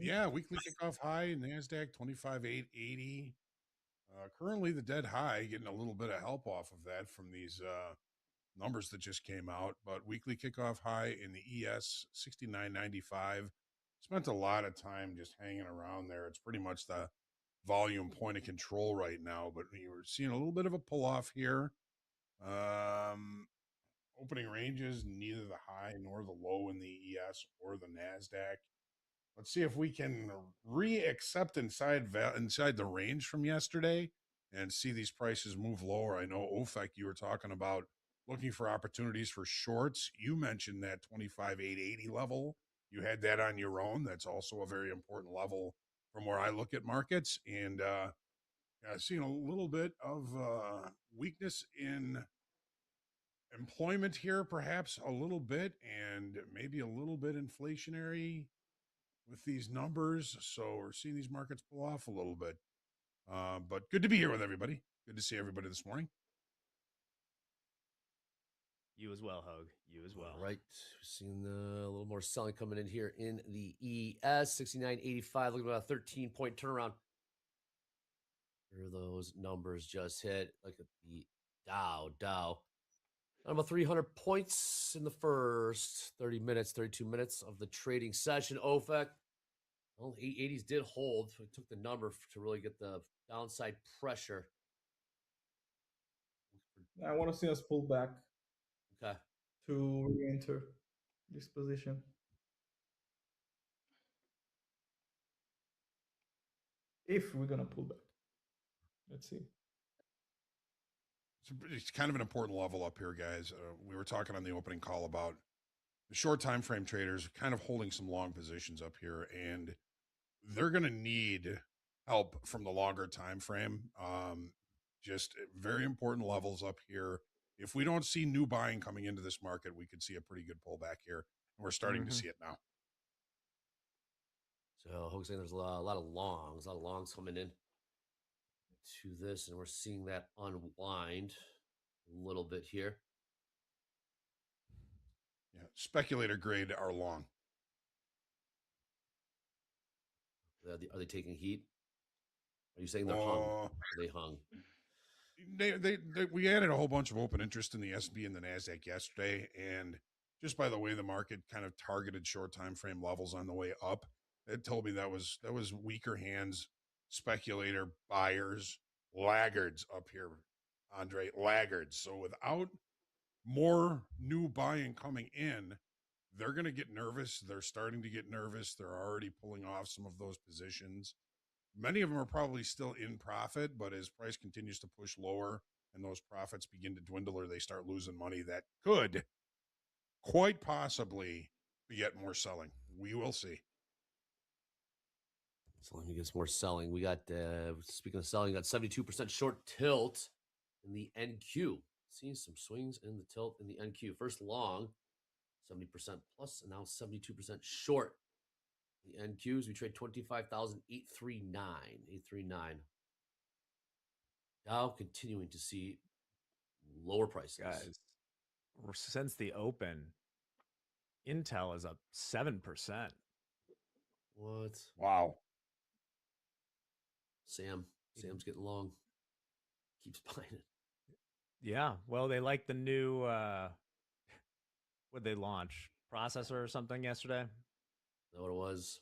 Yeah, weekly kickoff high, NASDAQ 25,880. Currently, the dead high, getting a little bit of help off of that from these numbers that just came out. But weekly kickoff high in the ES 69.95. Spent a lot of time just hanging around there. It's pretty much the volume point of control right now, but we were seeing a little bit of a pull off here. Opening ranges, neither the high nor the low in the ES or the NASDAQ. Let's see if we can re-accept inside the range from yesterday and see these prices move lower. I know OFEC, you were talking about looking for opportunities for shorts. You mentioned that 25,880 level. You had that on your own. That's also a very important level from where I look at markets. And I've seen a little bit of weakness in employment here, perhaps a little bit, and maybe a little bit inflationary with these numbers. So we're seeing these markets pull off a little bit. But good to be here with everybody. Good to see everybody this morning. You as well, Hug. You as well. All right. We're seeing a little more selling coming in here in the ES 69.85. Looking at about a 13-point turnaround. Here those numbers just hit. Look at the Dow. About 300 points in the first 30 minutes, 32 minutes of the trading session. OFEC, well, 880s did hold. So it took the number to really get the downside pressure. I want to see us pull back. Okay. To re-enter this position. If we're gonna pull back. Let's see. It's kind of an important level up here, guys. We were talking on the opening call about the short time frame traders kind of holding some long positions up here, and they're going to need help from the longer time frame. Just very important levels up here. If we don't see new buying coming into this market, we could see a pretty good pullback here, and we're starting to see it now. So Hoag's saying there's a lot of longs coming in to this, and we're seeing that unwind a little bit here. Yeah, speculator grade are long. Are they taking heat? Are you saying they're hung? Are they hung? We added a whole bunch of open interest in the SB and the NASDAQ yesterday, and just by the way the market kind of targeted short time frame levels on the way up, it told me that was weaker hands, speculator buyers, laggards up here, Andre, laggards. So without more new buying coming in, they're going to get nervous. They're starting to get nervous. They're already pulling off some of those positions. Many of them are probably still in profit, but as price continues to push lower and those profits begin to dwindle or they start losing money, that could quite possibly beget more selling. We will see. So let me get some more selling. We got, speaking of selling, got 72% short tilt in the NQ. Seeing some swings in the tilt in the NQ. First long, 70% plus, and now 72% short. The NQs, we trade 25,839. Dow continuing to see lower prices. Guys, since the open, Intel is up 7%. What? Wow. Sam's getting long. Keeps buying it. Yeah. Well, they like the new, what'd they launch? Processor or something yesterday? Is that what it was?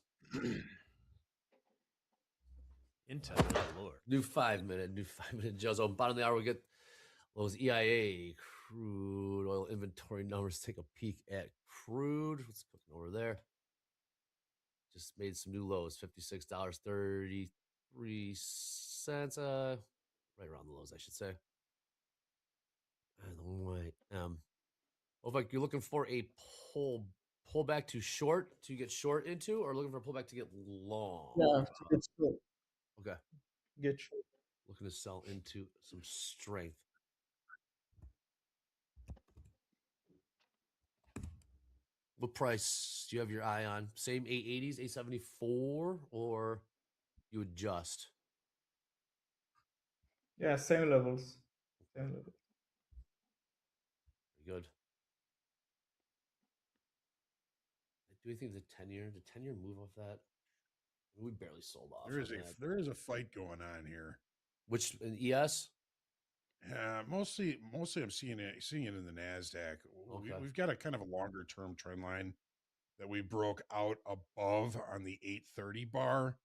Intel, oh Lord. New 5 minute Joe's on bottom of the hour. We get those EIA crude oil inventory numbers. Take a peek at crude. What's cooking over there? Just made some new lows. $56.33. Right around the lows, I should say. Right. Like you're looking for a pullback to short to get short into, or looking for a pullback to get long? Yeah, to get short. Okay. Get short. Looking to sell into some strength. What price do you have your eye on? Same 880s, 874, or you adjust? Yeah, same levels. Same levels. Very good. Do you think the 10-year move off that? We barely sold off. There is a fight going on here. Which in ES? Mostly I'm seeing it in the Nasdaq. Okay. We've got a kind of a longer term trend line that we broke out above on the 830 bar.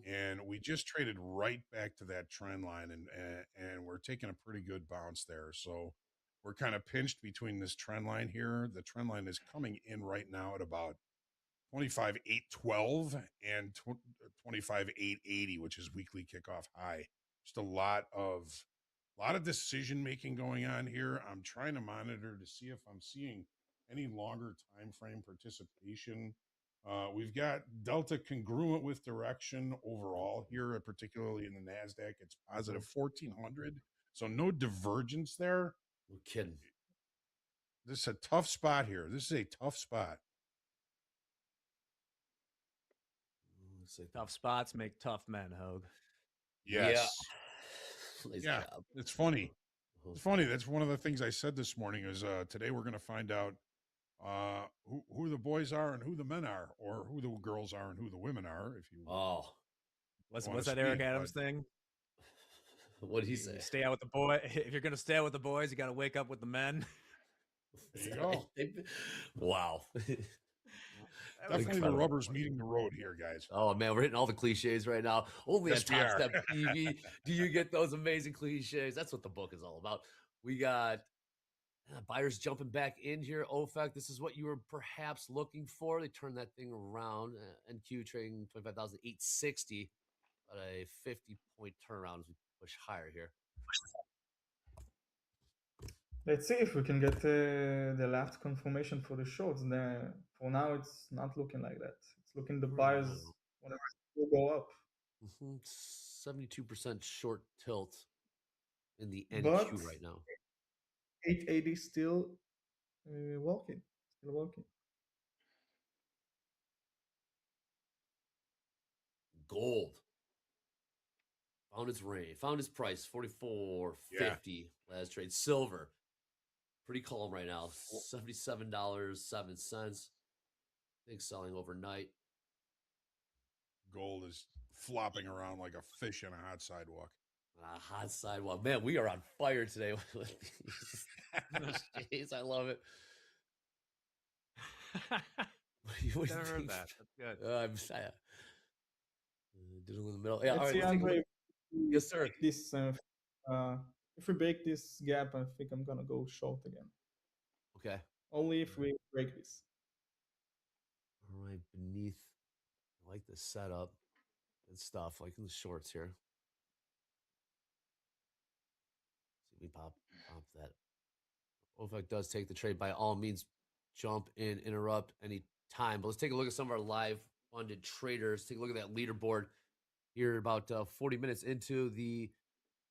And we just traded right back to that trend line, and we're taking a pretty good bounce there. So we're kind of pinched between this trend line here. The trend line is coming in right now at about 25,812 and 25,880, which is weekly kickoff high. Just a lot of decision making going on here. I'm trying to monitor to see if I'm seeing any longer time frame participation. We've got delta congruent with direction overall here, particularly in the Nasdaq. It's positive 1,400, so no divergence there. No kidding. This is a tough spot here. This is a tough spot. Tough spots make tough men, Hogue. Yes. Yeah. Nice Yeah. job. It's funny. It's funny. That's one of the things I said this morning is today we're going to find out who the boys are and who the men are, or who the girls are and who the women are. If you what's that Eric Adams thing? What did he say? Stay out with the boy. If you're going to stay out with the boys, you got to wake up with the men. There you go. Wow. Definitely the rubber's meeting the road here, guys. Oh man, we're hitting all the cliches right now. Only Yes, on Top Step TV do you get those amazing cliches. That's what the book is all about. We got buyers jumping back in here. OFAC, this is what you were perhaps looking for. They turned that thing around. NQ trading 25,860, about a 50-point turnaround as we push higher here. Let's see if we can get the last confirmation for the shorts. For now, it's not looking like that. It's looking the buyers will go up. 72% short tilt in the NQ But right now. 880 still working. Still working. Gold found its range, found its price, 44.50 last trade. Silver, pretty calm right now, $77.07. Big selling overnight. Gold is flopping around like a fish on a hot sidewalk. A hot sidewalk, man. We are on fire today with these. I love it. Never heard that. That's good. Diddle in the middle. Yeah, Let's all right. see, Andre, Yes, sir. This, if we break this gap, I think I'm gonna go short again. Okay. Only if we break this. All right, beneath. I like the setup. Good stuff. Like in the shorts here. See if we pop that. OFAC does take the trade. By all means, jump in, interrupt any time. But let's take a look at some of our live funded traders. Take a look at that leaderboard here. About 40 minutes into the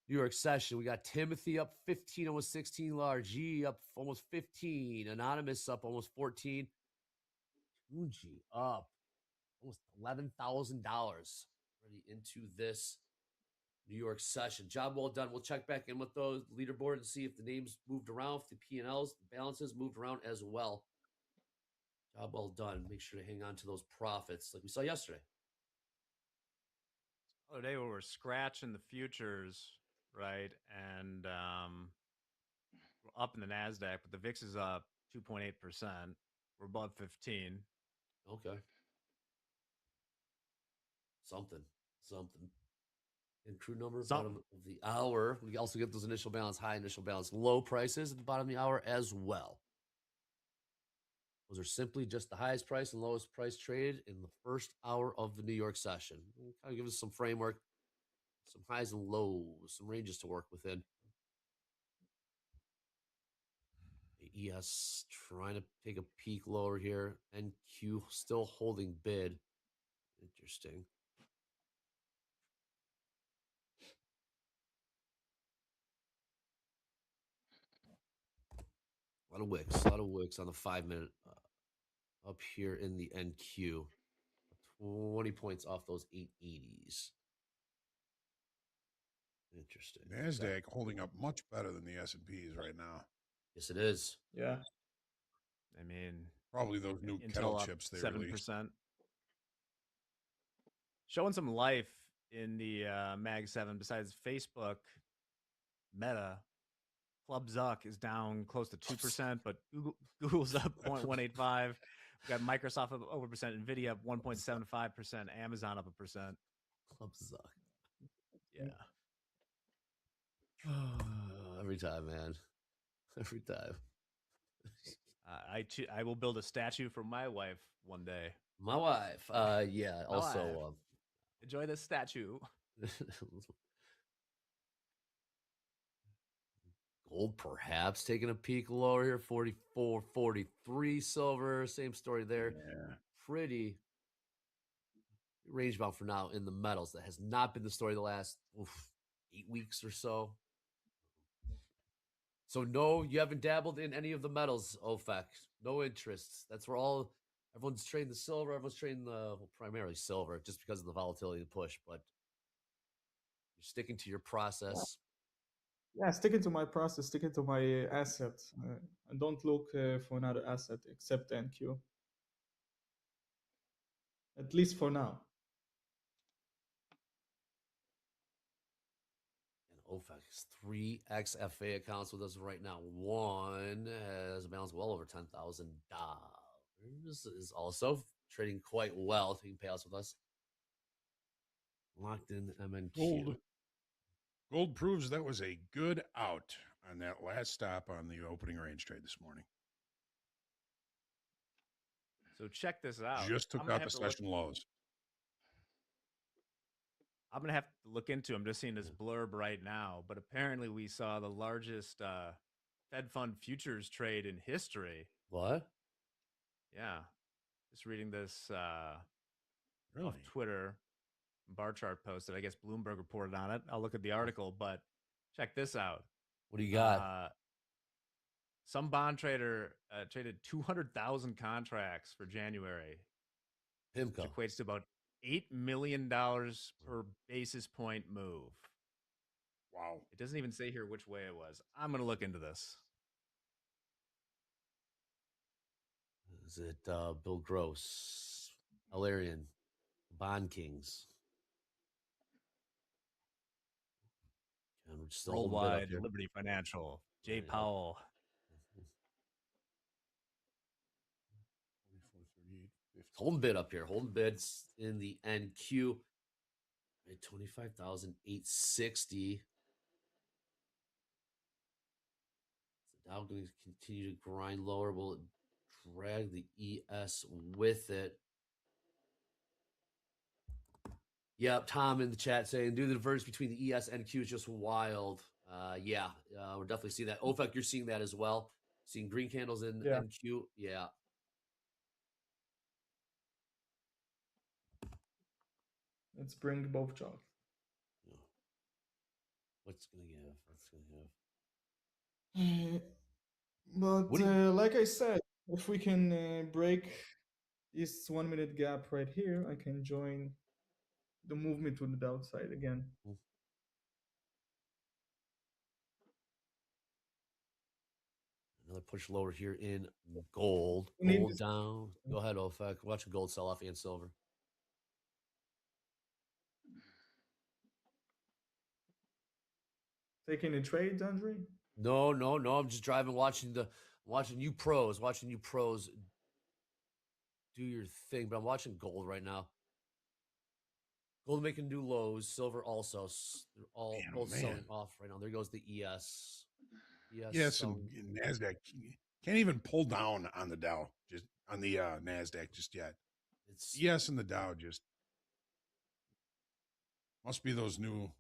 New York session, we got Timothy up 15, almost 16. Large up almost 15. Anonymous up almost 14. Tunji up almost $11,000 already into this New York session. Job well done. We'll check back in with those leaderboard and see if the names moved around, if the P&Ls, the balances moved around as well. Job well done. Make sure to hang on to those profits like we saw yesterday. The other day we were scratching the futures, right? And we're up in the NASDAQ, but the VIX is up 2.8%. We're above 15. Okay. Something. And crew number, bottom of the hour. We also get those initial balance high, initial balance low prices at the bottom of the hour as well. Those are simply just the highest price and lowest price traded in the first hour of the New York session. Kind of give us some framework, some highs and lows, some ranges to work within. ES trying to take a peek lower here. NQ still holding bid. Interesting. A lot of wicks on the 5-minute up here in the NQ. 20 points off those 880s. Interesting. NASDAQ holding up much better than the S&Ps right now. Yes, it is. Yeah. I mean, probably those new Intel kettle up chips they 7%. released. showing some life in the Mag 7 besides Facebook. Meta, Club Zuck is down close to 2%, but Google's up 0.185. We got Microsoft up over percent, Nvidia up 1.75%, Amazon up 1%. Club Zuck. Yeah. Every time, man. Every time. I will build a statue for my wife one day. My wife. Yeah. My Also, wife. Enjoy this statue. Gold perhaps taking a peek lower here. 44, 43 silver. Same story there. Yeah. Pretty range bound for now in the metals. That has not been the story the last 8 weeks or so. So no, you haven't dabbled in any of the metals, OFAC. No interest. That's where everyone's trading the silver. Everyone's trading primarily silver, just because of the volatility and push. But you're sticking to your process. Yeah, sticking to my process, sticking to my asset. I don't look for another asset except NQ. At least for now. And OFAC is 3x FA accounts with us right now. One has a balance well over $10,000. Is also trading quite well, taking payouts with us. Locked in MNQ. Gold proves that was a good out on that last stop on the opening range trade this morning. So check this out. Just took out the session lows. I'm going to have to look into, I'm just seeing this blurb right now, but apparently we saw the largest Fed fund futures trade in history. What? Yeah. Just reading this Really? off Twitter. Bar chart posted. I guess Bloomberg reported on it. I'll look at the article, but check this out. What do you got? Some bond trader traded 200,000 contracts for January, PIMCO. which equates to about $8 million per basis point move. Wow. It doesn't even say here which way it was. I'm going to look into this. Is it Bill Gross, Alarian, Bond Kings? And we're still Worldwide, Liberty Financial, Jay Powell. 44, 38, 50. Holding bid up here. Holding bids in the NQ. At 25,860. The Dow going to continue to grind lower. Will it drag the ES with it? Yep, Tom in the chat saying, do the divergence between the ES and Q is just wild. Yeah, we're definitely seeing that. OFAC, you're seeing that as well. Seeing green candles in NQ. Yeah. Let's bring both charts. Yeah. What's going to give? But like I said, if we can break this 1 minute gap right here, I can join the movement to the downside again. Another push lower here in gold. Gold down. Go ahead, OFAC. Watching gold sell off and silver. Taking a trade, Andre? No. I'm just driving, watching you pros do your thing. But I'm watching gold right now. Gold making new lows. Silver also. They're all both selling off right now. There goes the ES. Yes, and NASDAQ can't even pull down on the Dow, just on the NASDAQ just yet. It's ES and the Dow just must be those new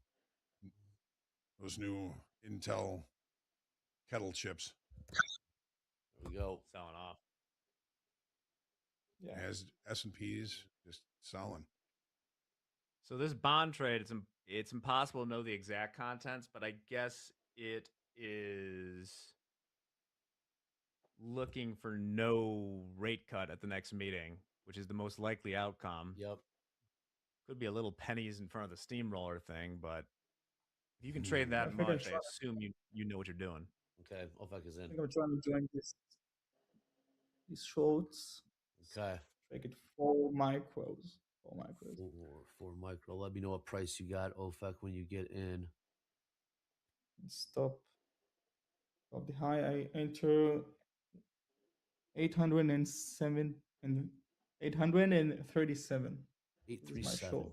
Intel kettle chips. There we go. Selling off. Yeah. As S&Ps just selling. So this bond trade, it's impossible to know the exact contents, but I guess it is looking for no rate cut at the next meeting, which is the most likely outcome. Yep. Could be a little pennies in front of the steamroller thing, but if you can trade that much, I assume you know what you're doing. Okay, OFAC is in. I think I'm trying to join these shorts. Okay. Make it 4 micros 4 micros. For micro. Let me know what price you got, OFEC, when you get in. Stop the high. I enter 807 and 837. 837. Is my short.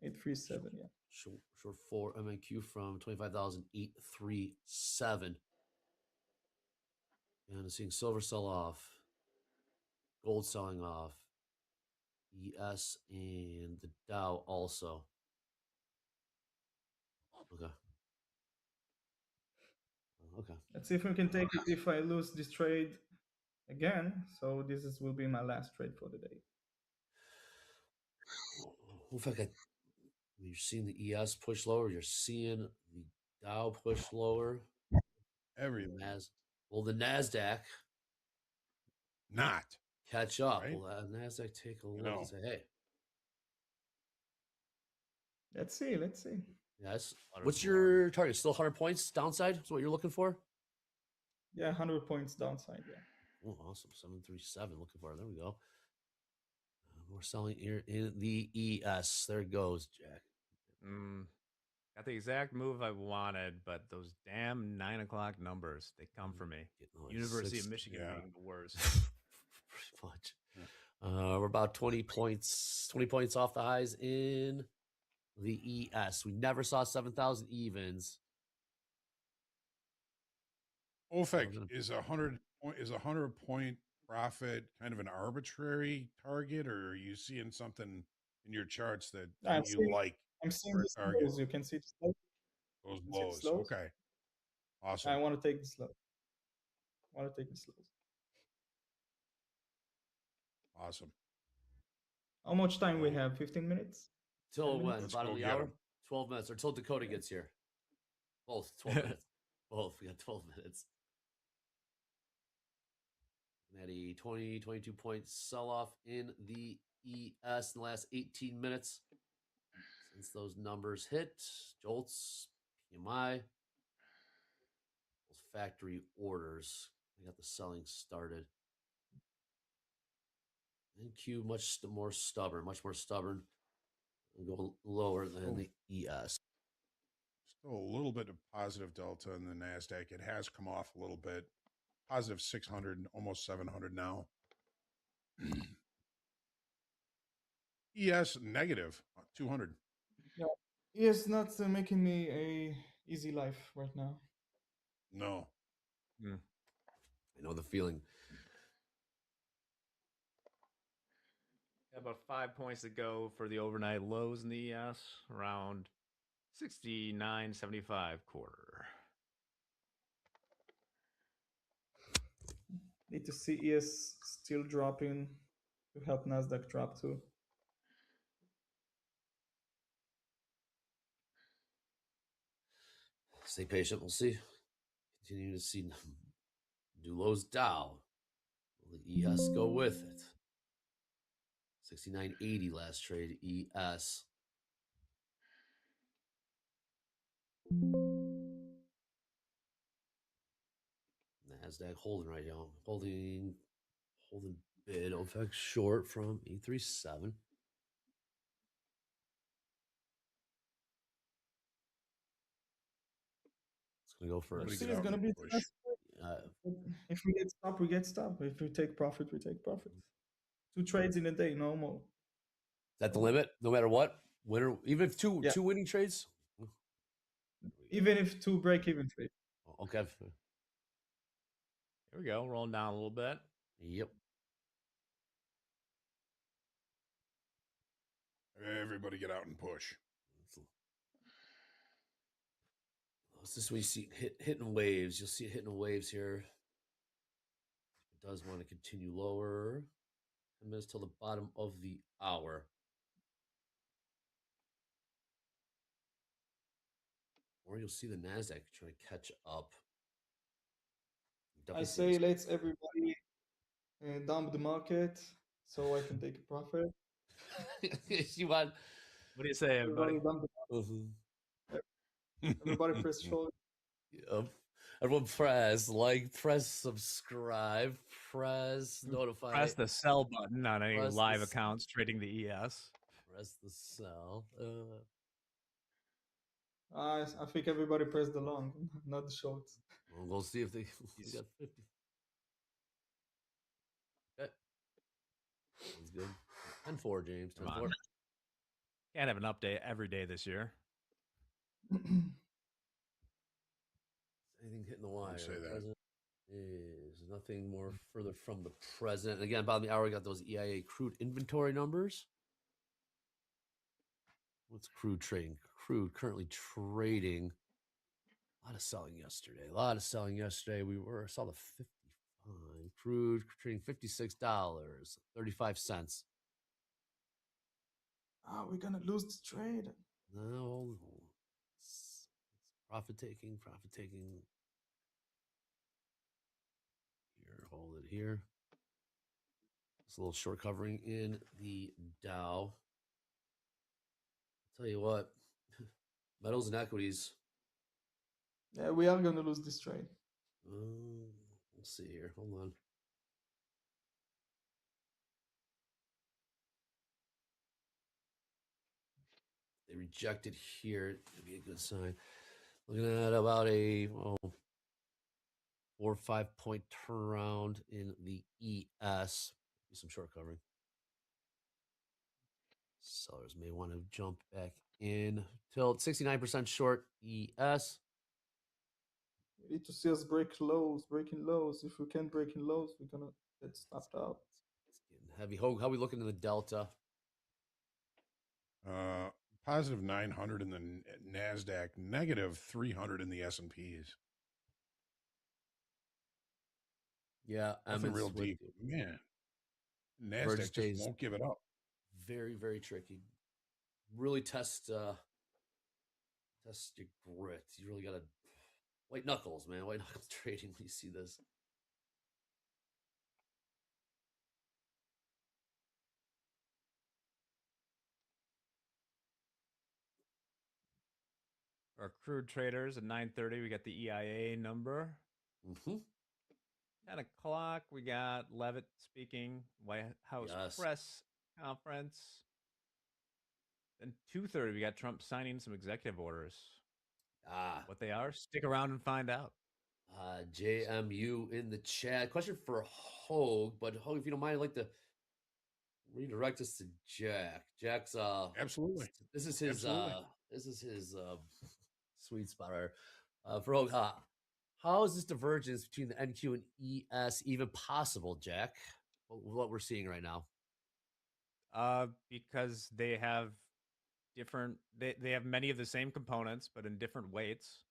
837, yeah. Short 4 MNQ from 25,000, 837. And I'm seeing silver sell off, gold selling off, ES and the Dow also. Okay. Okay. Let's see if we can take it if I lose this trade again. So will be my last trade for the day. In fact, you're seeing the ES push lower. You're seeing the Dow push lower. Everything. The NASDAQ not catch up. Right? Will NASDAQ take a look and say, hey. Let's see. Yes. What's your target? Still 100 points downside? Is what you're looking for? Yeah, 100 points downside. Yeah. Oh, awesome. 737. Looking for it. There we go. We're selling here in the ES. There it goes, Jack. Got the exact move I wanted, but those damn 9 o'clock numbers, they come for me. University of Michigan being the worst. Pretty much. Yeah. We're about 20 points off the highs in the ES. We never saw 7,000 evens. OFEC is 100 point profit kind of an arbitrary target, or are you seeing something in your charts that you like? I'm seeing the lows. You can see the slow. Those lows. Okay. Awesome. I want to take this low. Awesome. How much time we have? 15 minutes? Till when? About the hour? 12 minutes, or till Dakota gets here. Both 12 minutes. Both. We got 12 minutes. And a 22 point sell off in the ES in the last 18 minutes. Since those numbers hit, JOLTS, PMI, those factory orders. We got the selling started. NQ much more stubborn, and go lower than the ES. Still a little bit of positive delta in the NASDAQ. It has come off a little bit. Positive 600, almost 700 now. ES negative 200. Yeah, ES not making me a easy life right now. No. I know the feeling. About 5 points to go for the overnight lows in the ES, around 69.75 quarter. Need to see ES still dropping to help NASDAQ drop too. Stay patient. We'll see. Continue to see new lows Dow. Will the ES go with it? 69.80 last trade ES. NASDAQ holding right now. Holding bid. OFEC short from 837. It's going to go first. It's going to be if we get stop, we get stop. If we take profit, we take profit. 2 trades in a day, no more. Is that the limit? No matter what? Winner, even if two winning trades? Even if 2 break-even trades. Okay. Here we go. Rolling down a little bit. Yep. Everybody get out and push. This is what you see hitting waves. You'll see it hitting waves here. It does want to continue lower. 10 minutes till the bottom of the hour. Or you'll see the NASDAQ trying to catch up. I say let's everybody dump the market so I can take a profit. You want? What do you say, everybody? Everybody press shoulder. Yep. Everyone press like, press subscribe, Press notify. Press the sell button on any Press live the- accounts trading the ES. Press the sell. I think everybody pressed the long, not the short. We'll see if they we got 50. Okay. Sounds good. 10-4, James. Come 10-4. on. Can't have an update every day this year. Anything hitting the wire? say that. Present is nothing more further from the present. Again, bottom of the hour, we got those EIA crude inventory numbers. What's crude trading? Crude currently trading. A lot of selling yesterday. We saw the 55. Crude trading $56.35. We're gonna lose this trade. No, it's profit taking. Here, hold it here. It's a little short covering in the Dow. I'll tell you what, metals and equities. Yeah, we are gonna lose this trade. We'll see here. Hold on. They rejected here. It'd be a good sign. Looking at about a 4 or 5 point turnaround in the ES. Do some short covering. Sellers may want to jump back in. Tilt 69% short ES. We need to see us breaking lows. If we can't break in lows, we're gonna get stopped out. It's getting heavy. How we looking in the delta? Positive 900 in the NASDAQ, negative 300 in the S&Ps. Yeah, Nothing real deep. Man, NASDAQ just won't give it up. Very, very tricky. Really test your grit. You really got to white knuckles, man. White knuckles trading when you see this. Our crude traders at 9:30, we got the EIA number. 10 o'clock, we got Levitt speaking, White House press conference. Then 2:30, we got Trump signing some executive orders. What they are, stick around and find out. JMU in the chat. Question for Hogue, but Hogue, if you don't mind, I'd like to redirect us to Jack. Jack's absolutely. This is his sweet spot right for Hogue. How is this divergence between the NQ and ES even possible, Jack? What we're seeing right now? Because they have different. They have many of the same components, but in different weights.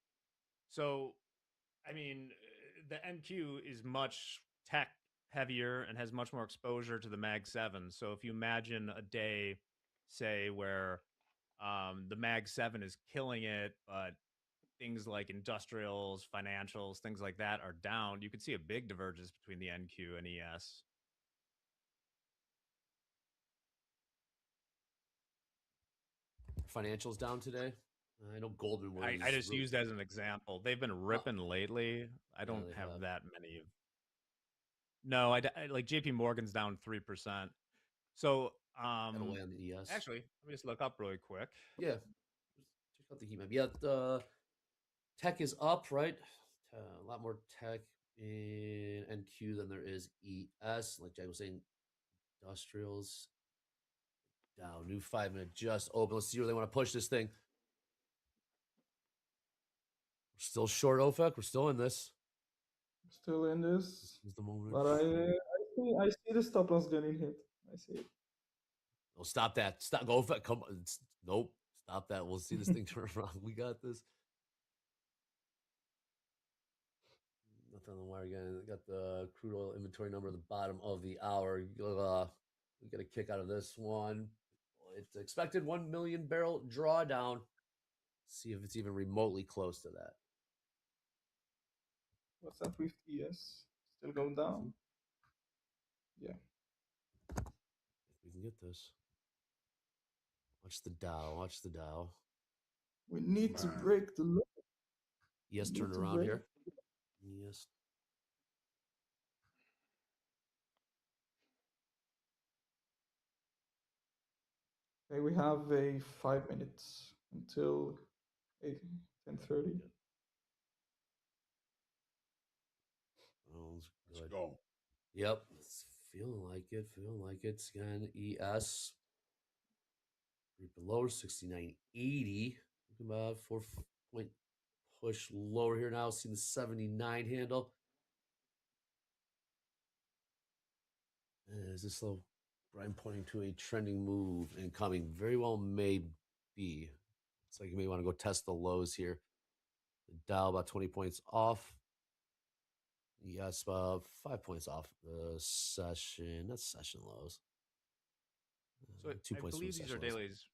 So, I mean, the NQ is much tech heavier and has much more exposure to the Mag 7. So if you imagine a day, say, where the Mag 7 is killing it, but things like industrials, financials, things like that are down, you could see a big divergence between the NQ and ES. Financials down today. I know Goldman was. I just used as an example. They've been ripping lately. I don't have that many. No, I like JP Morgan's down 3%. So, away on the ES. Actually, let me just look up really quick. Yeah, check out the heat map. Yeah, the tech is up, right? A lot more tech in NQ than there is ES. Like Jack was saying, industrials down. New 5-minute just open. Let's see where they want to push this thing. We're still short OFAC. We're still in this. Still in this. This is the moment. But I see the stop loss getting hit. I see it. Oh, stop that. Stop. Go OFAC. Come on. Nope. Stop that. We'll see this thing turn around. We got this. Nothing on the wire again. Got the crude oil inventory number at the bottom of the hour. We get a kick out of this one. It's expected 1 million barrel drawdown. See if it's even remotely close to that. What's up with ES? Still going down? Yeah. If we can get this. Watch the Dow. Watch the Dow. We need to break the low. ES turn around here. Yes. Okay, we have a 5 minutes until 10:30. Sounds Let's good. go. Yep, it's feeling like it. Feeling like it's again. ES lower 69.80. Looking about 4-point push lower here now. Seeing the 79 handle. Is this little Brian pointing to a trending move incoming? Very well may be. Looks like you may want to go test the lows here. The Dow about 20 points off. Yes, about 5 points off the session. That's session lows. So 2 I points from believe these are session lows. dailies,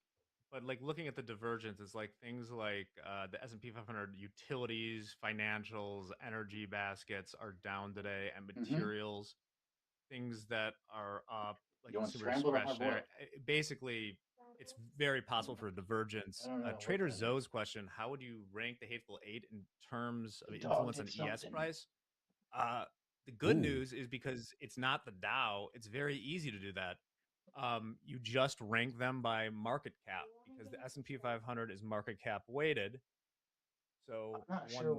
but like looking at the divergence, it's like things like the S&P 500 utilities, financials, energy baskets are down today, and materials, things that are up like You want consumer scrambled or hard discretionary. boiled? Basically, it's very possible for a divergence. I don't know what Trader that is. Zoe's question: how would you rank the Hateful Eight in terms of The dog influence did on ES something. price? The good Ooh. news is because it's not the Dow, it's very easy to do that. You just rank them by market cap because the S&P 500 is market cap weighted. So I'm not one sure